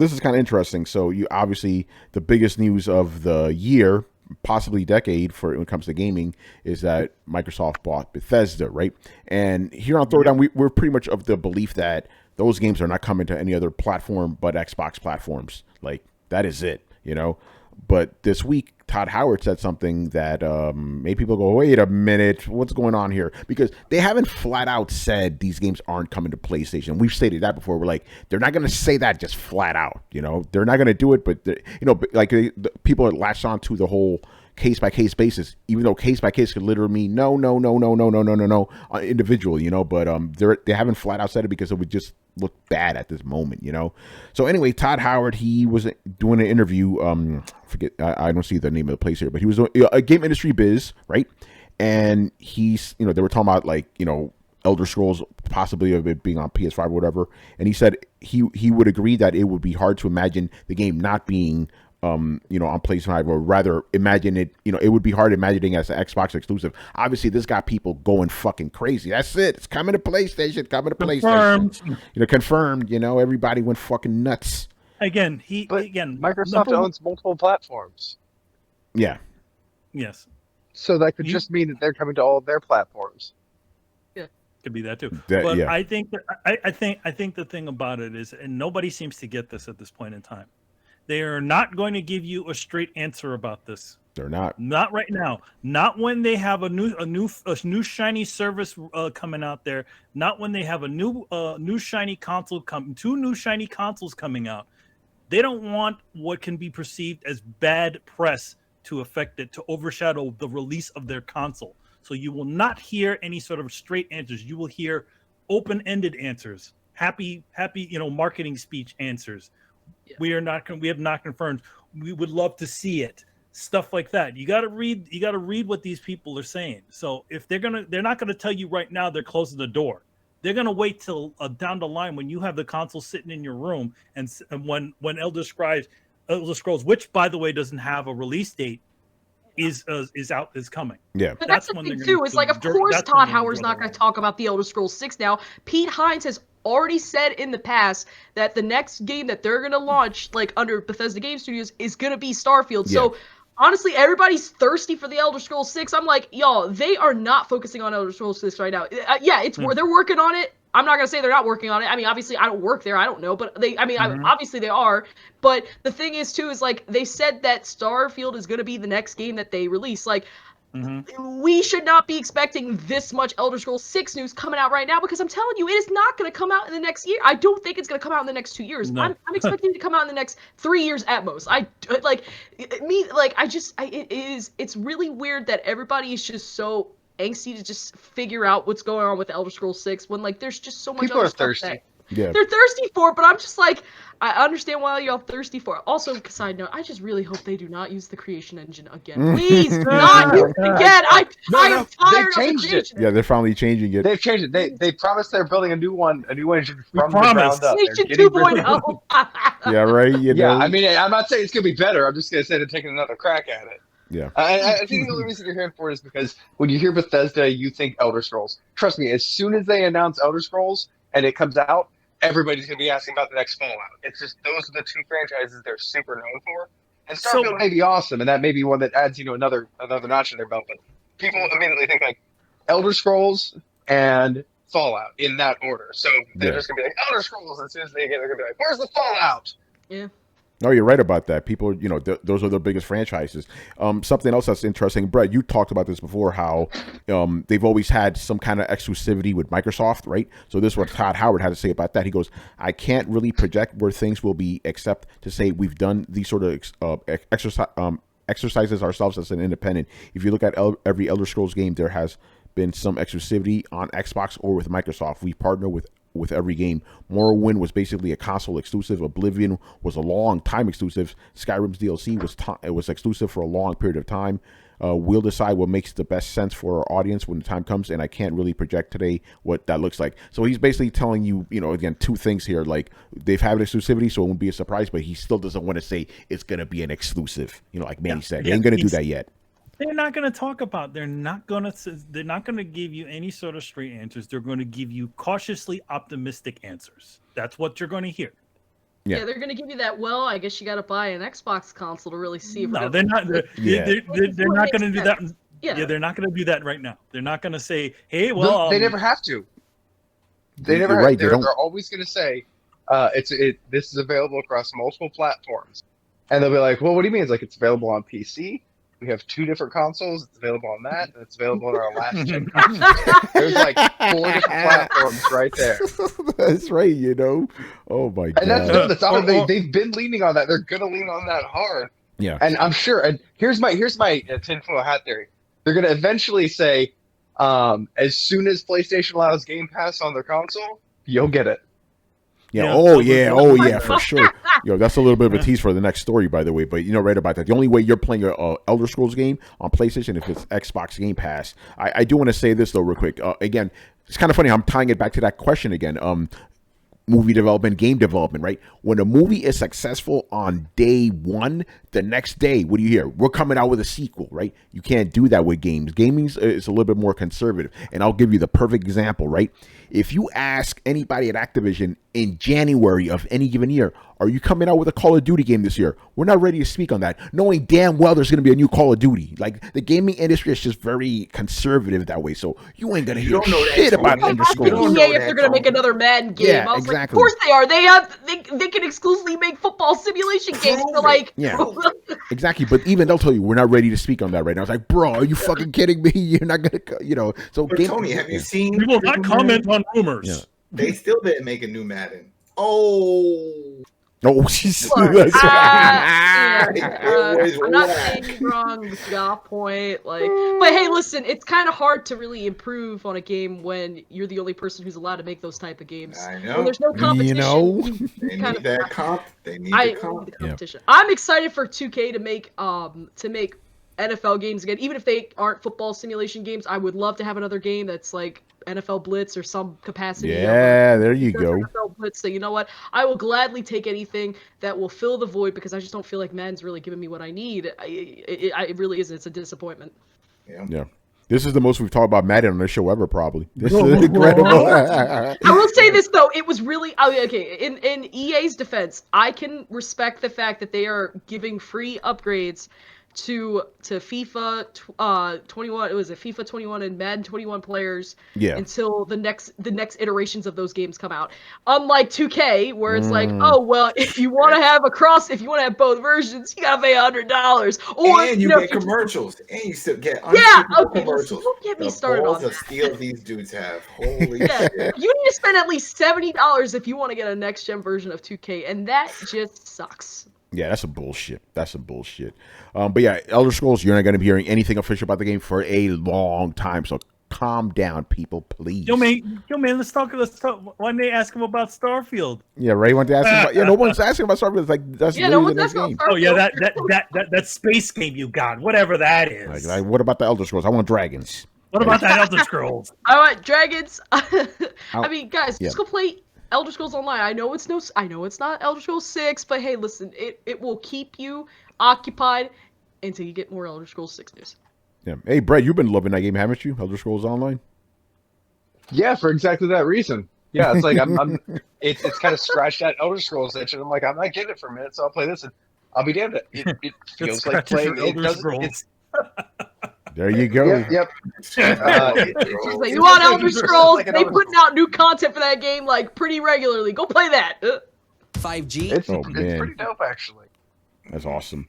this is kind of interesting. So you obviously the biggest news of the year, possibly decade for when it comes to gaming, is that Microsoft bought Bethesda, right? And here on Throwdown, we're pretty much of the belief that those games are not coming to any other platform but Xbox platforms. Like that is it, you know. But this week, Todd Howard said something that made people go, wait a minute, what's going on here? Because they haven't flat out said these games aren't coming to PlayStation. We've stated that before. We're like, they're not going to say that just flat out. You know, they're not going to do it. But, the people are latched on to the whole case-by-case basis, even though case-by-case could literally mean no, individual, you know. But they haven't flat out said it because it would just look bad at this moment, you know. So anyway, Todd Howard, he was doing an interview. I don't see the name of the place here, but he was a game industry biz, right? And he's, you know, they were talking about like, you know, Elder Scrolls possibly of it being on PS5 or whatever. And he said he would agree that it would be hard to imagine the game not being on PlayStation 5, or rather imagine it, you know, it would be hard imagining as an Xbox exclusive. Obviously, this got people going fucking crazy. That's it. It's coming to PlayStation, Confirmed. PlayStation. You know, confirmed, you know, everybody went fucking nuts. Again, Microsoft owns multiple platforms. Yeah. Yes. So that could just mean that they're coming to all of their platforms. Yeah. Could be that too. But yeah. I think the thing about it is, and nobody seems to get this at this point in time, they are not going to give you a straight answer about this. They're not. Not right now. Not when they have a new shiny service coming out there. Not when they have a new shiny console two new shiny consoles coming out. They don't want what can be perceived as bad press to affect it, to overshadow the release of their console. So you will not hear any sort of straight answers. You will hear open-ended answers, happy, marketing speech answers. Yeah. We have not confirmed. We would love to see it. Stuff like that. You got to read what these people are saying. So if they're not gonna tell you right now they're closing the door. They're gonna wait till down the line when you have the console sitting in your room, and when Elder Scrolls, which by the way doesn't have a release date, is coming. Yeah, but that's the thing too. It's like, of course, Todd Howard's not going to talk about the Elder Scrolls 6 now. Pete Hines has already said in the past that the next game that they're going to launch, like under Bethesda Game Studios, is going to be Starfield. Yeah. So honestly, everybody's thirsty for the Elder Scrolls 6. I'm like, y'all, they are not focusing on Elder Scrolls 6 right now. They're working on it. I'm not going to say they're not working on it. I mean, obviously, I don't work there. I don't know. But obviously they are. But the thing is, too, is like they said that Starfield is going to be the next game that they release. Like, we should not be expecting this much Elder Scrolls 6 news coming out right now, because I'm telling you, it is not going to come out in the next year. I don't think it's going to come out in the next 2 years. No. I'm expecting it to come out in the next 3 years at most. It's really weird that everybody is just so angsty to just figure out what's going on with Elder Scrolls 6 when, like, there's just so much people other are stuff thirsty. They're thirsty for it, but I'm just like, I understand why y'all thirsty for it. Also, side note, I just really hope they do not use the creation engine again. Please, not use it again. I'm tired of the creation engine. Yeah, they're finally changing it. They've changed it. They promised they're building a new engine from the ground up. Creation 2.0. Yeah, right. Yeah, I mean, I'm not saying it's going to be better. I'm just going to say they're taking another crack at it. Yeah, I think the only reason you're hearing for it is because when you hear Bethesda, you think Elder Scrolls. Trust me, as soon as they announce Elder Scrolls and it comes out, everybody's going to be asking about the next Fallout. It's just those are the two franchises they're super known for. And Starfield may be awesome, and that may be one that adds, another notch in their belt. But people immediately think like Elder Scrolls and Fallout in that order. So they're just going to be like Elder Scrolls. As soon as they get, they're going to be like, "Where's the Fallout?" Yeah. No, you're right about that. People, those are their biggest franchises. Something else that's interesting, Brett, you talked about this before, how they've always had some kind of exclusivity with Microsoft, right? So this is what Todd Howard had to say about that. He goes, I can't really project where things will be, except to say we've done these sort of exercises ourselves as an independent. If you look at every Elder Scrolls game, there has been some exclusivity on Xbox or with Microsoft. We partner with every game. Morrowind was basically a console exclusive. Oblivion was a long time exclusive. Skyrim's DLC was exclusive for a long period of time. We'll decide what makes the best sense for our audience when the time comes, and I can't really project today what that looks like. So he's basically telling you, again, two things here. Like, they've had exclusivity, so it won't be a surprise, but he still doesn't want to say it's going to be an exclusive. Like Manny said, he ain't going to do that yet. They're not going to talk about. They're not going to give you any sort of straight answers. They're going to give you cautiously optimistic answers. That's what you're going to hear. Yeah, they're gonna give you that. Well, I guess you got to buy an Xbox console to really see. If No, they're not. They're not going to do that. Yeah, they're not going to do that right now. They're not going to say, "Hey, well." They never have to. They You're never. right, They're always going to say, This is available across multiple platforms," and they'll be like, "Well, what do you mean?" It's like it's available on PC. We have 2 different consoles. It's available on that, and it's available on our last gen console. There's like 4 different platforms right there. That's right, you know. Oh my god. And they've been leaning on that. They're gonna lean on that hard. Yeah. And I'm sure. And here's my tinfoil hat theory. They're gonna eventually say, as soon as PlayStation allows Game Pass on their console, you'll get it. Yeah. Oh yeah, for sure. Yo, that's a little bit of a tease for the next story, by the way. But you know, right about that. The only way you're playing a Elder Scrolls game on PlayStation if it's Xbox Game Pass. I do want to say this though, real quick. Again, it's kind of funny. I'm tying it back to that question again. Movie development, game development, right? When a movie is successful on day 1, the next day, what do you hear? We're coming out with a sequel, right? You can't do that with games. Gaming is a little bit more conservative. And I'll give you the perfect example, right? If you ask anybody at Activision in January of any given year, are you coming out with a Call of Duty game this year? We're not ready to speak on that, knowing damn well there's going to be a new Call of Duty. Like, the gaming industry is just very conservative that way, so you ain't going to hear shit about Elder Scrolls. EA if they're going to make another Madden game. Yeah, I was exactly. like, of course they are. They can exclusively make football simulation games. So like, exactly. But even they'll tell you we're not ready to speak on that right now. It's like, bro, are you fucking kidding me? You're not going to, you know. So, Tony, have you seen? We will not comment on rumors. Yeah. They still didn't make a new Madden. Oh. No, she's. I'm not saying you're wrong with your point, but hey, listen, it's kind of hard to really improve on a game when you're the only person who's allowed to make those type of games. I know. When there's no competition. You know, they need that comp. They need the competition. Yeah. I'm excited for 2K to make NFL games again, even if they aren't football simulation games. I would love to have another game that's like NFL Blitz or some capacity. Yeah, there you go. NFL Blitz. So you know what? I will gladly take anything that will fill the void because I just don't feel like Madden's really giving me what I need. It really isn't. It's a disappointment. Yeah. This is the most we've talked about Madden on this show ever, probably. This is incredible. I will say this though, it was really okay. In EA's defense, I can respect the fact that they are giving free upgrades to FIFA 21. It was a FIFA 21 and Madden 21 players until the next iterations of those games come out. Unlike 2K, where it's like, oh well, if you want to have both versions, you gotta pay $100. Or and you get commercials, and you still get commercials. Don't get me started on the steal these dudes have. Holy shit! You need to spend at least $70 if you want to get a next gen version of 2K, and that just sucks. Yeah, that's some bullshit. But yeah, Elder Scrolls, you're not going to be hearing anything official about the game for a long time. So calm down, people, please. Yo, man, let's talk. Why didn't they ask him about Starfield? Yeah, Ray wanted to ask him about. Yeah, no one's asking about Starfield. It's like that's literally the next game. Oh yeah, that space game you got, whatever that is. Like, what about the Elder Scrolls? I want dragons. What about that Elder Scrolls? I want dragons. I mean, guys, just go play Elder Scrolls Online. I know it's not Elder Scrolls 6, but hey, listen, it will keep you occupied until you get more Elder Scrolls 6 news. Yeah. Hey, Brett, you've been loving that game, haven't you? Elder Scrolls Online. Yeah, for exactly that reason. Yeah, it's like it's kind of scratched that Elder Scrolls itch, and I'm like, I'm not getting it for a minute, so I'll play this, and I'll be damned. It feels like playing Elder Scrolls. There you go. Yep. You want Elder Scrolls? They putting out new content for that game like pretty regularly. Go play that. 5G. It's pretty dope, actually. That's awesome.